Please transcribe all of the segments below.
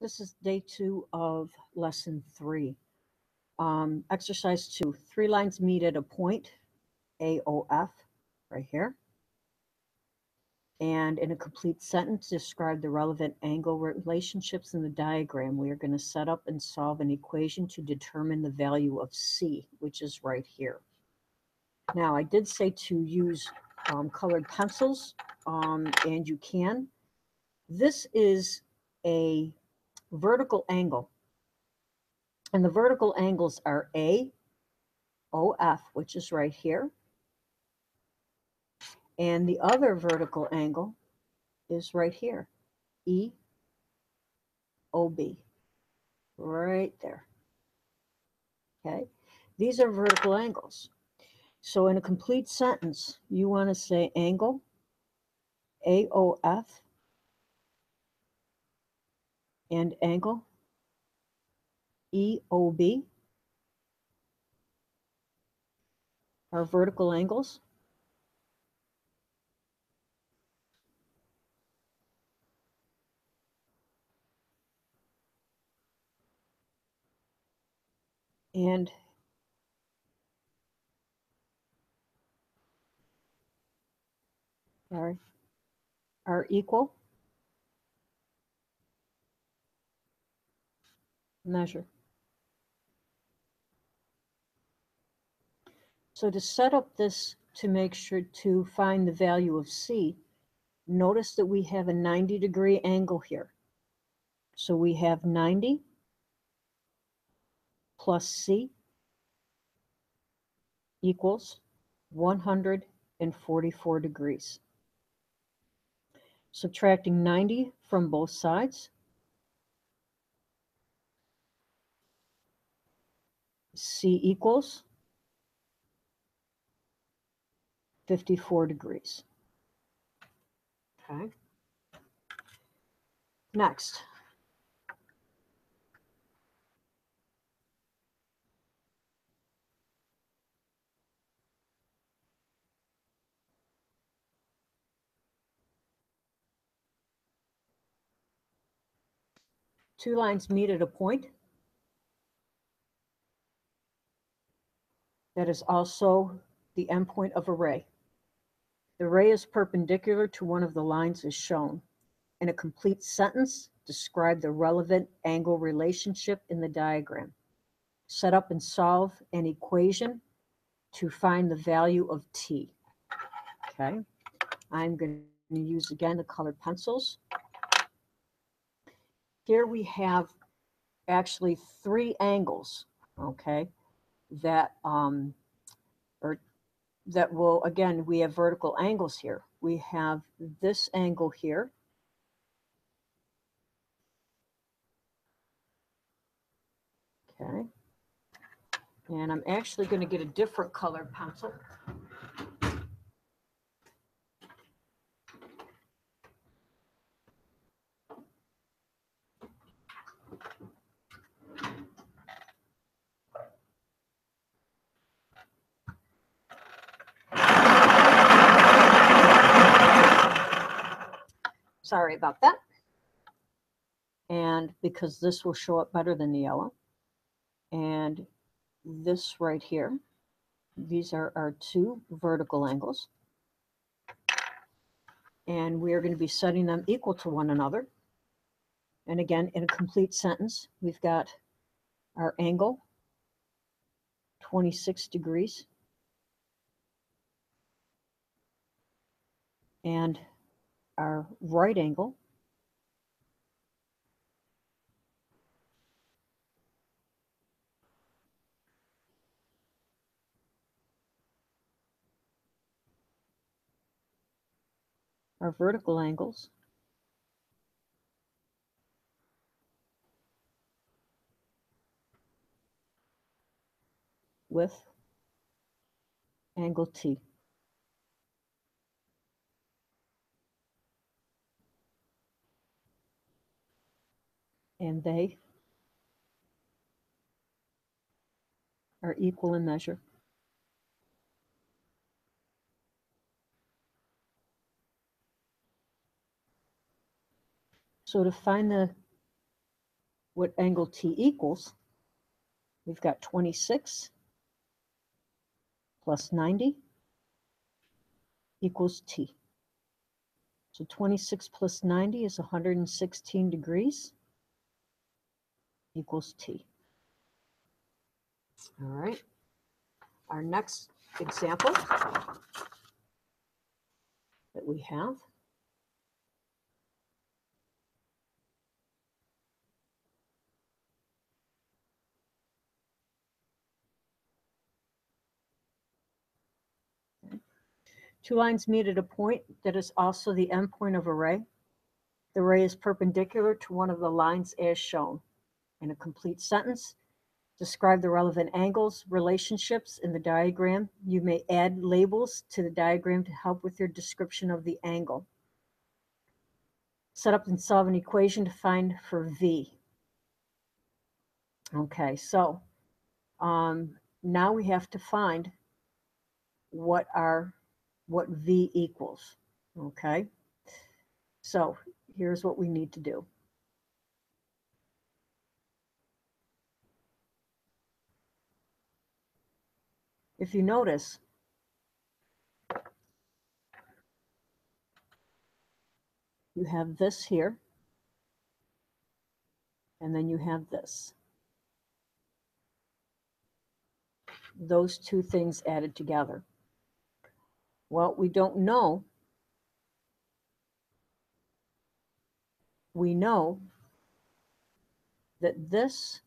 This is day 2 of lesson 3. Exercise 2. 3 lines meet at a point, AOF, right here. And in a complete sentence, describe the relevant angle relationships in the diagram. We are going to set up and solve an equation to determine the value of C, which is right here. Now, I did say to use colored pencils, and you can. This is a vertical angle. And the vertical angles are AOF, which is right here. And the other vertical angle is right here, EOB, right there. Okay, these are vertical angles. So in a complete sentence, you want to say angle AOF and angle EOB are vertical angles. And are equal measure. So to set up this to make sure to find the value of C, notice that we have a 90-degree angle here. So we have 90 plus C equals 144 degrees. Subtracting 90 from both sides, C equals 54 degrees. Okay. Next. Two lines meet at a point that is also the endpoint of a ray. The ray is perpendicular to one of the lines as shown. In a complete sentence, describe the relevant angle relationship in the diagram. Set up and solve an equation to find the value of T. Okay, I'm going to use again the colored pencils. Here we have actually 3 angles, okay, that that will, again, we have vertical angles here. We have this angle here. Okay. And I'm actually going to get a different colored pencil. Sorry about that. And because this will show up better than the yellow. And this right here, these are our 2 vertical angles. And we are going to be setting them equal to one another. And again, in a complete sentence, we've got our angle, 26 degrees, and our right angle, our vertical angles, with angle T. And they are equal in measure. So to find the what angle T equals, we've got 26 plus 90 equals T. So 26 plus 90 is 116 degrees equals T. All right. Our next example that we have two lines meet at a point that is also the endpoint of a ray. The ray is perpendicular to one of the lines as shown. In a complete sentence, describe the relevant angles, relationships in the diagram. You may add labels to the diagram to help with your description of the angle. Set up and solve an equation to find for V. Okay, so now we have to find what V equals. Okay, so here's what we need to do. If you notice, you have this here, and then you have this. Those two things added together. Well, we don't know. We know that this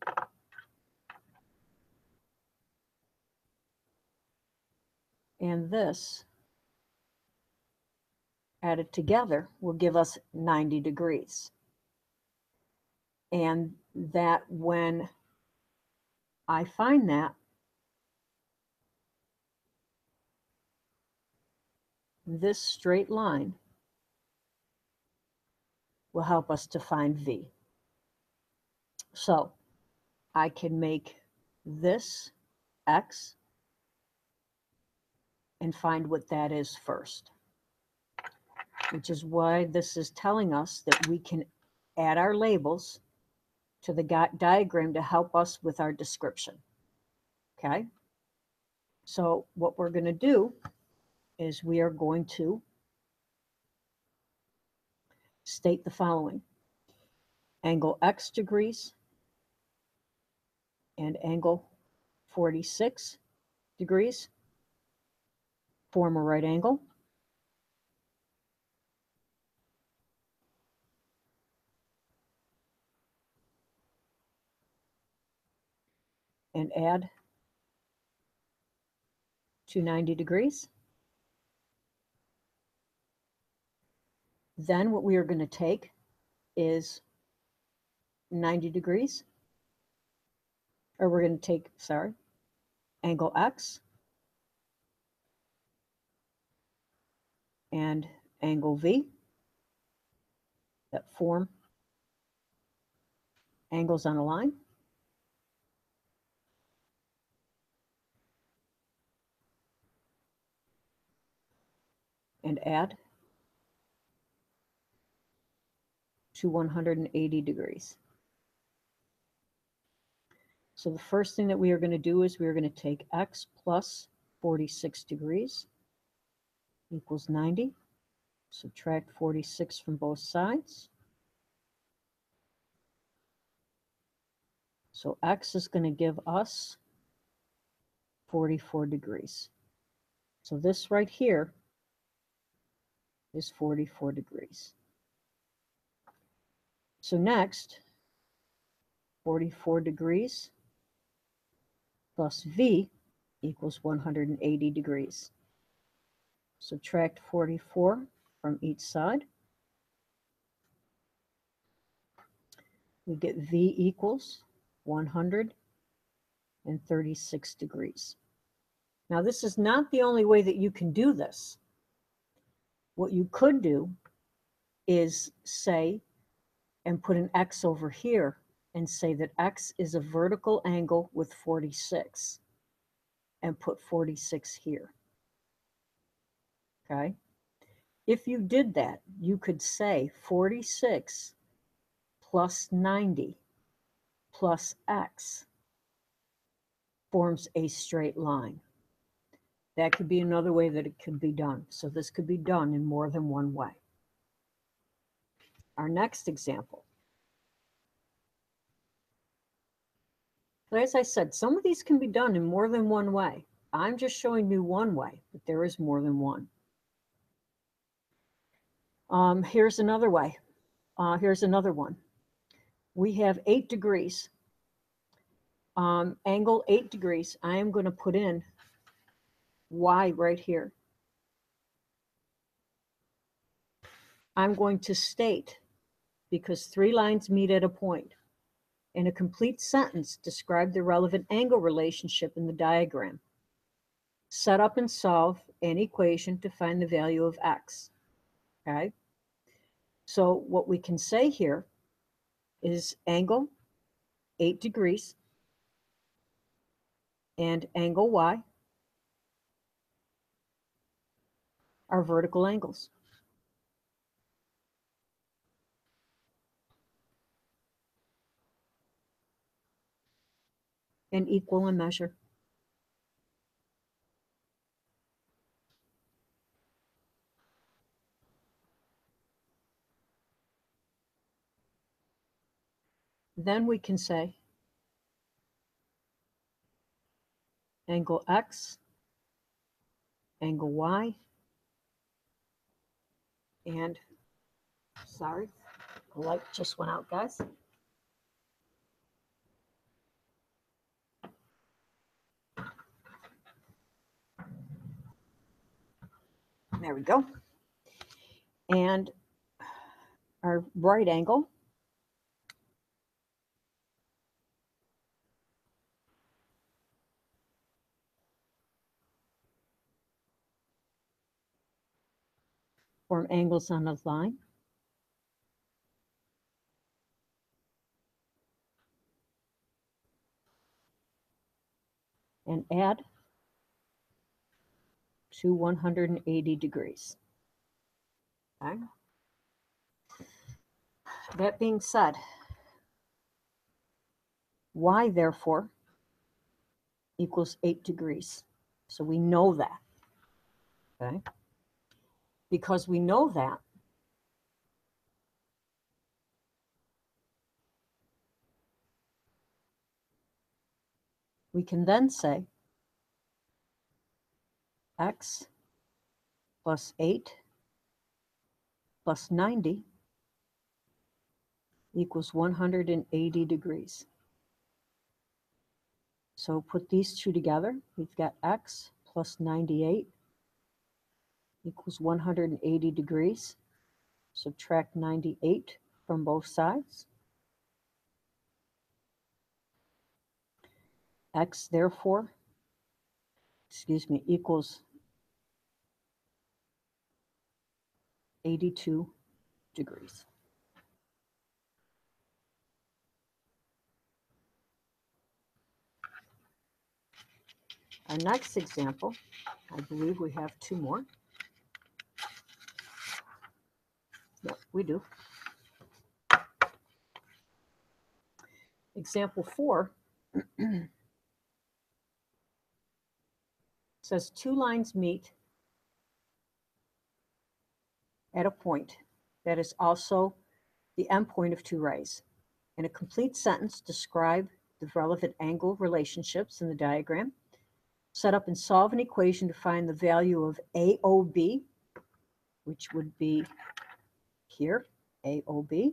and this added together will give us 90 degrees. And that when I find that, this straight line will help us to find V. So I can make this X and find what that is first, which is why this is telling us that we can add our labels to the diagram to help us with our description. Okay, so what we're going to do is we are going to state the following: angle X degrees and angle 46 degrees form a right angle. And add to 90 degrees. Then what we are going to take is 90 degrees, or we're going to take, angle X and angle V that form angles on a line. And add to 180 degrees. So the first thing that we are going to do is we are going to take X plus 46 degrees equals 90. Subtract 46 from both sides. So X is going to give us 44 degrees. So this right here is 44 degrees. So next, 44 degrees plus V equals 180 degrees. Subtract 44 from each side. We get V equals 136 degrees. Now, this is not the only way that you can do this. What you could do is say, and put an X over here and say that X is a vertical angle with 46 and put 46 here. Okay? If you did that, you could say 46 plus 90 plus x forms a straight line. That could be another way that it could be done. So this could be done in more than one way. Our next example. But as I said, some of these can be done in more than one way. I'm just showing you one way, but there is more than one. Here's another way. Here's another one. We have 8 degrees. Angle 8 degrees. I am going to put in y right here. I'm going to state, because 3 lines meet at a point, in a complete sentence, describe the relevant angle relationship in the diagram. Set up and solve an equation to find the value of x. Okay? So what we can say here is angle 8 degrees and angle y are vertical angles. And equal in measure. Then we can say angle x, angle y, and, sorry, the light just went out, guys. There we go. And our right angle form angles on a line. And add to 180 degrees. Okay. That being said, y therefore equals 8 degrees. So we know that. Okay. Because we know that, we can then say x plus 8 plus 90 equals 180 degrees. So put these two together. We've got x plus 98 equals 180 degrees. Subtract 98 from both sides. X therefore, equals 82 degrees. Our next example, I believe we have 2 more. Yep, we do. Example 4 says 2 lines meet at a point that is also the endpoint of 2 rays. In a complete sentence, describe the relevant angle relationships in the diagram. Set up and solve an equation to find the value of AOB, which would be here, AOB,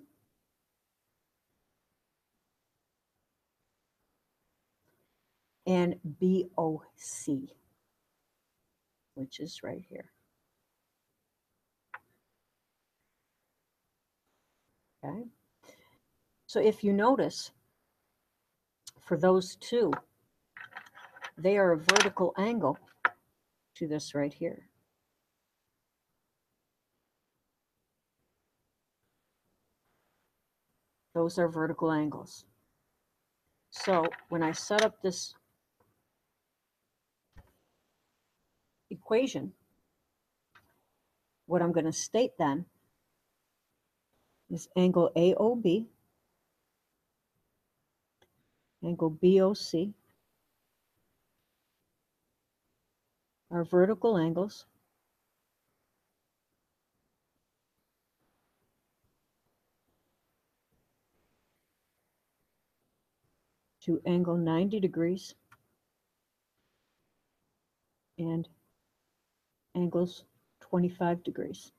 and BOC, which is right here. Okay. So if you notice, for those 2, they are a vertical angle to this right here. Those are vertical angles. So when I set up this equation, what I'm going to state then is angle AOB angle BOC are vertical angles to angle 90 degrees and angles 25 degrees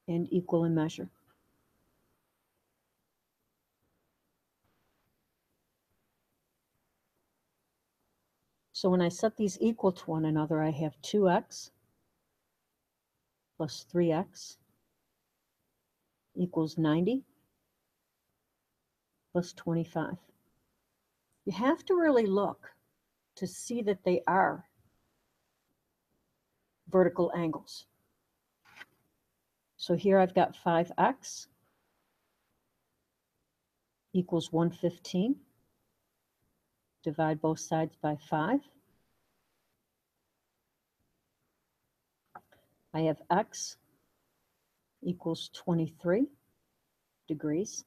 and equal in measure. So when I set these equal to one another, I have 2x plus 3x equals 90 plus 25. You have to really look to see that they are vertical angles. So here I've got 5x equals 115. Divide both sides by 5. I have x equals 23 degrees.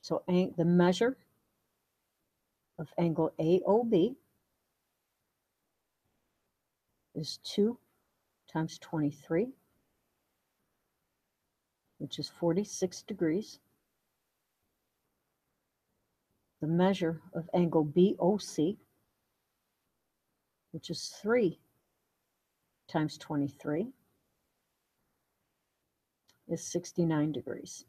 So the measure of angle AOB is 2 times 23, which is 46 degrees. The measure of angle BOC, which is 3 times 23, is 69 degrees.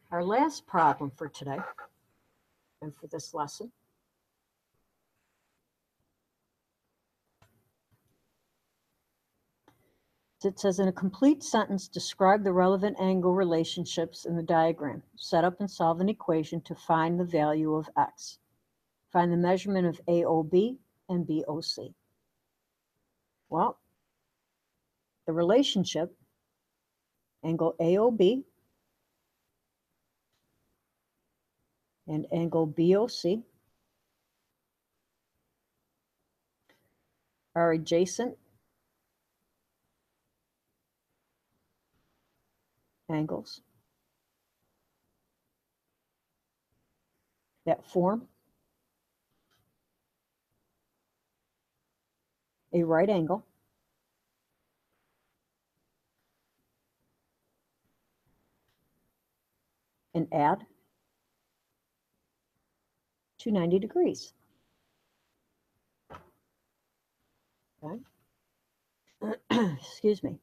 Our last problem for today and for this lesson it says, in a complete sentence, describe the relevant angle relationships in the diagram. Set up and solve an equation to find the value of x. Find the measurement of AOB and BOC. Well, the relationship, angle AOB and angle BOC, are adjacent angles that form a right angle and add to 90 degrees. Okay. Excuse me.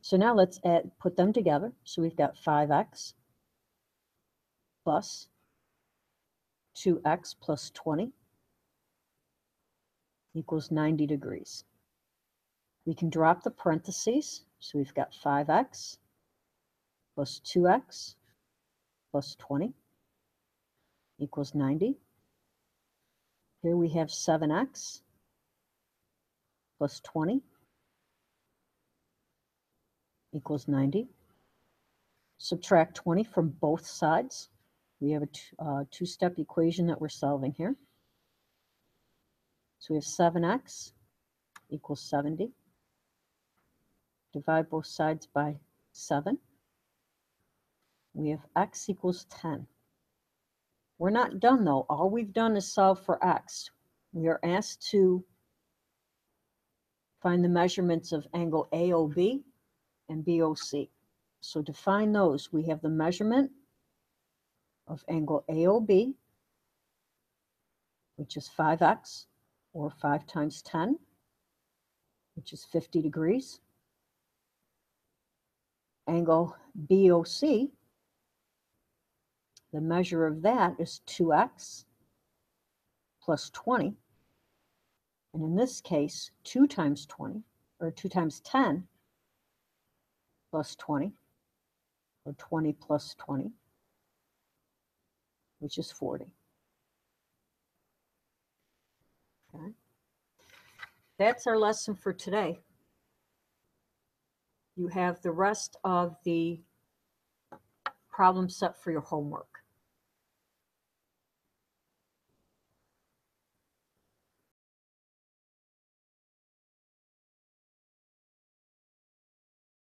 So now let's put them together. So we've got 5x plus 2x plus 20 equals 90 degrees. We can drop the parentheses. So we've got 5x plus 2x plus 20 equals 90. Here we have 7x plus 20 equals 90. Subtract 20 from both sides. We have a two-step equation that we're solving here. So we have 7x equals 70. Divide both sides by 7. We have x equals 10. We're not done though. All we've done is solve for x. We are asked to find the measurements of angle AOB and BOC. So to find those, we have the measurement of angle AOB, which is 5x, or 5 times 10, which is 50 degrees. Angle BOC, the measure of that is 2x plus 20. And in this case, 2 times 20, or 2 times 10 plus 20, or 20 plus 20, which is 40. Okay. That's our lesson for today. You have the rest of the problem set for your homework.